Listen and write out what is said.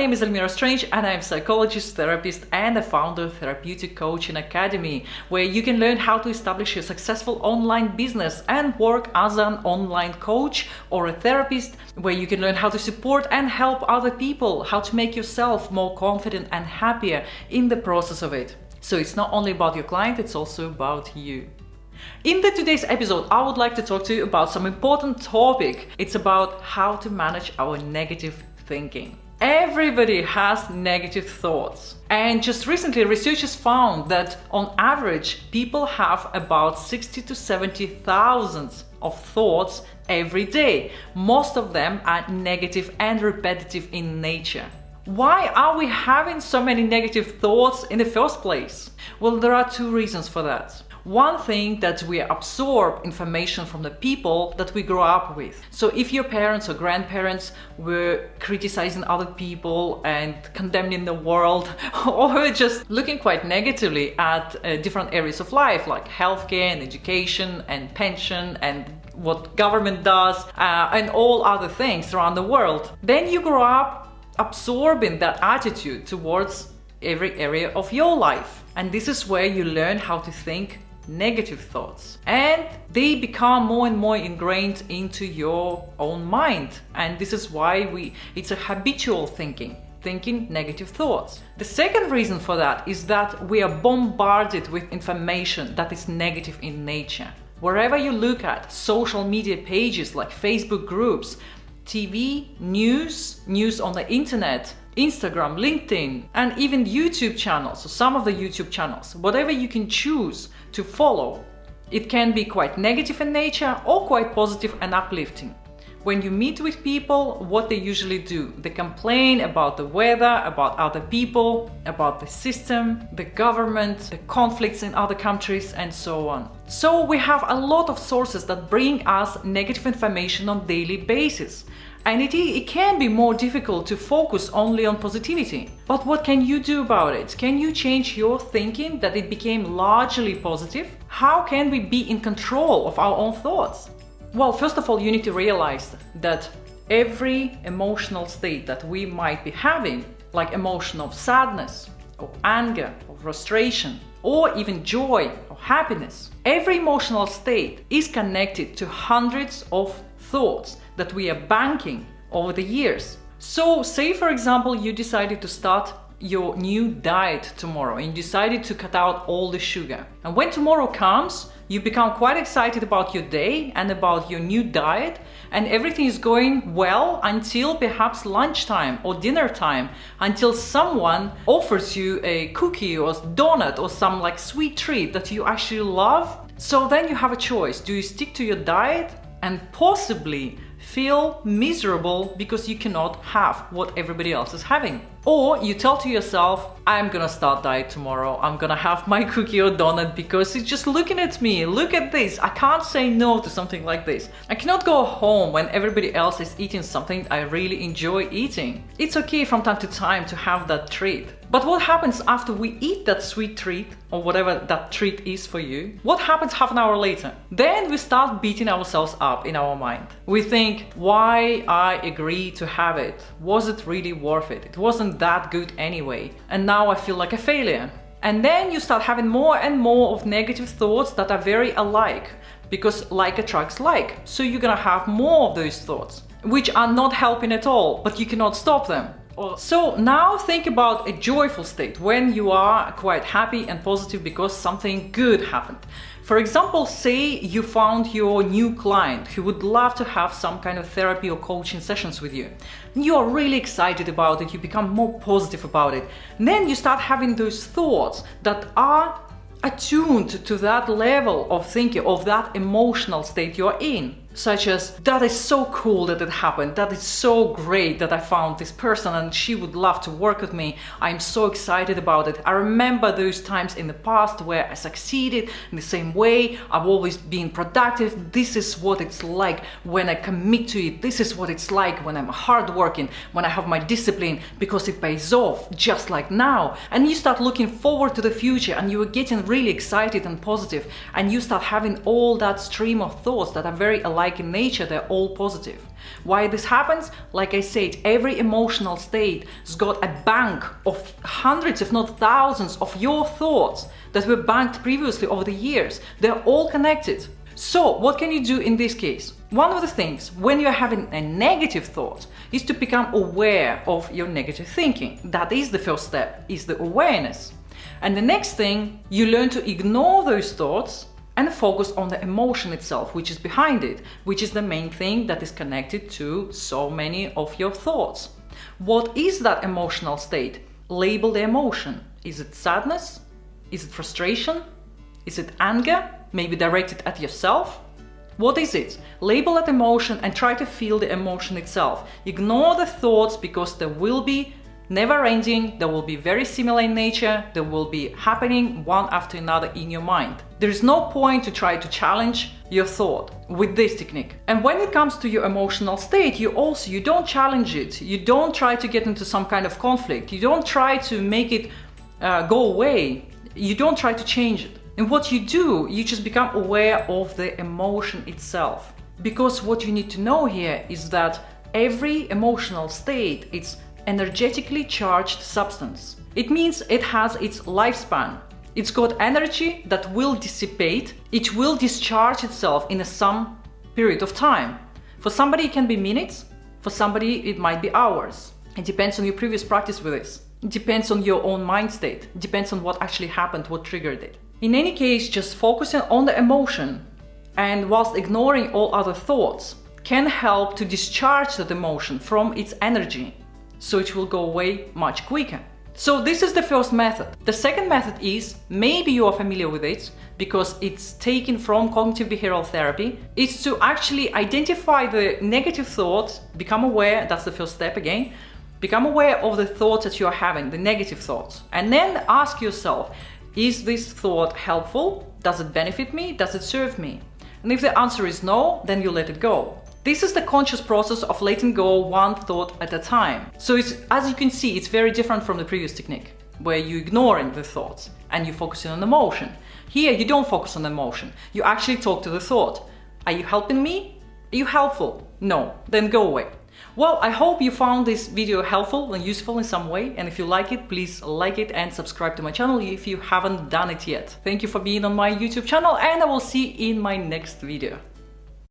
name is Elmira Strange and I'm a psychologist, therapist and the founder of Therapeutic Coaching Academy, where you can learn how to establish a successful online business and work as an online coach or a therapist, where you can learn how to support and help other people, how to make yourself more confident and happier in the process of it. So it's not only about your client, it's also about you. In today's episode, I would like to talk to you about some important topic. It's about how to manage our negative thinking. Everybody has negative thoughts. And just recently, researchers found that on average, people have about 60 to 70,000 of thoughts every day. Most of them are negative and repetitive in nature. Why are we having so many negative thoughts in the first place? Well, there are two reasons for that. One thing, that we absorb information from the people that we grow up with. So if your parents or grandparents were criticizing other people and condemning the world, or just looking quite negatively at different areas of life, like healthcare and education and pension and what government does and all other things around the world, then you grow up absorbing that attitude towards every area of your life. And this is where you learn how to think negative thoughts, and they become more and more ingrained into your own mind. And this is why it's a habitual thinking negative thoughts. The second reason for that is that we are bombarded with information that is negative in nature. Wherever you look at social media pages like Facebook groups, TV, news on the internet, Instagram, LinkedIn, and even YouTube channels, so some of the YouTube channels, whatever you can choose to follow, it can be quite negative in nature or quite positive and uplifting. When you meet with people, what they usually do, they complain about the weather, about other people, about the system, the government, the conflicts in other countries, and so on. So we have a lot of sources that bring us negative information on a daily basis. And it can be more difficult to focus only on positivity. But what can you do about it? Can you change your thinking that it became largely positive? How can we be in control of our own thoughts? Well, first of all, you need to realize that every emotional state that we might be having, like emotion of sadness, or anger, or frustration, or even joy or happiness, every emotional state is connected to hundreds of thoughts that we are banking over the years. So say, for example, you decided to start your new diet tomorrow and you decided to cut out all the sugar. And when tomorrow comes, you become quite excited about your day and about your new diet, and everything is going well until perhaps lunchtime or dinner time, until someone offers you a cookie or donut or some like sweet treat that you actually love. So then you have a choice. Do you stick to your diet and possibly feel miserable because you cannot have what everybody else is having? Or you tell to yourself, I'm gonna start diet tomorrow, I'm gonna have my cookie or donut because it's just looking at me, look at this, I can't say no to something like this. I cannot go home when everybody else is eating something I really enjoy eating. It's okay from time to time to have that treat. But what happens after we eat that sweet treat, or whatever that treat is for you? What happens half an hour later? Then we start beating ourselves up in our mind. We think, why I agreed to have it? Was it really worth it? It wasn't that good anyway. And now I feel like a failure. And then you start having more and more of negative thoughts that are very alike, because like attracts like. So you're gonna have more of those thoughts, which are not helping at all, but you cannot stop them. So now think about a joyful state when you are quite happy and positive because something good happened. For example, say you found your new client who would love to have some kind of therapy or coaching sessions with you. You are really excited about it, you become more positive about it. And then you start having those thoughts that are attuned to that level of thinking, of that emotional state you're in. Such as, that is so cool that it happened, that is so great that I found this person and she would love to work with me, I'm so excited about it. I remember those times in the past where I succeeded in the same way, I've always been productive, this is what it's like when I commit to it, this is what it's like when I'm hardworking, when I have my discipline, because it pays off, just like now. And you start looking forward to the future and you are getting really excited and positive, and you start having all that stream of thoughts that are very alike in nature, they're all positive. Why this happens? Like I said, every emotional state has got a bank of hundreds, if not thousands, of your thoughts that were banked previously over the years. They're all connected. So what can you do in this case? One of the things when you're having a negative thought is to become aware of your negative thinking. That is the first step, is the awareness. And the next thing, you learn to ignore those thoughts and focus on the emotion itself, which is behind it, which is the main thing that is connected to so many of your thoughts. What is that emotional state? Label the emotion. Is it sadness? Is it frustration? Is it anger? Maybe directed at yourself? What is it? Label that emotion and try to feel the emotion itself. Ignore the thoughts because they will be never ending, they will be very similar in nature, they will be happening one after another in your mind. There is no point to try to challenge your thought with this technique. And when it comes to your emotional state, you don't challenge it, you don't try to get into some kind of conflict, you don't try to make it go away, you don't try to change it. And what you do, you just become aware of the emotion itself. Because what you need to know here is that every emotional state, it's energetically charged substance. It means it has its lifespan. It's got energy that will dissipate. It will discharge itself in some period of time. For somebody it can be minutes, for somebody it might be hours. It depends on your previous practice with this. It depends on your own mind state. It depends on what actually happened, what triggered it. In any case, just focusing on the emotion and whilst ignoring all other thoughts can help to discharge that emotion from its energy, so it will go away much quicker. So this is the first method. The second method is, maybe you are familiar with it because it's taken from Cognitive Behavioural Therapy, is to actually identify the negative thoughts, become aware, that's the first step again, become aware of the thoughts that you are having, the negative thoughts, and then ask yourself, is this thought helpful? Does it benefit me? Does it serve me? And if the answer is no, then you let it go. This is the conscious process of letting go one thought at a time. So it's, as you can see, it's very different from the previous technique, where you're ignoring the thoughts and you're focusing on emotion. Here, you don't focus on emotion. You actually talk to the thought. Are you helping me? Are you helpful? No, then go away. Well, I hope you found this video helpful and useful in some way, and if you like it, please like it and subscribe to my channel if you haven't done it yet. Thank you for being on my YouTube channel, and I will see you in my next video.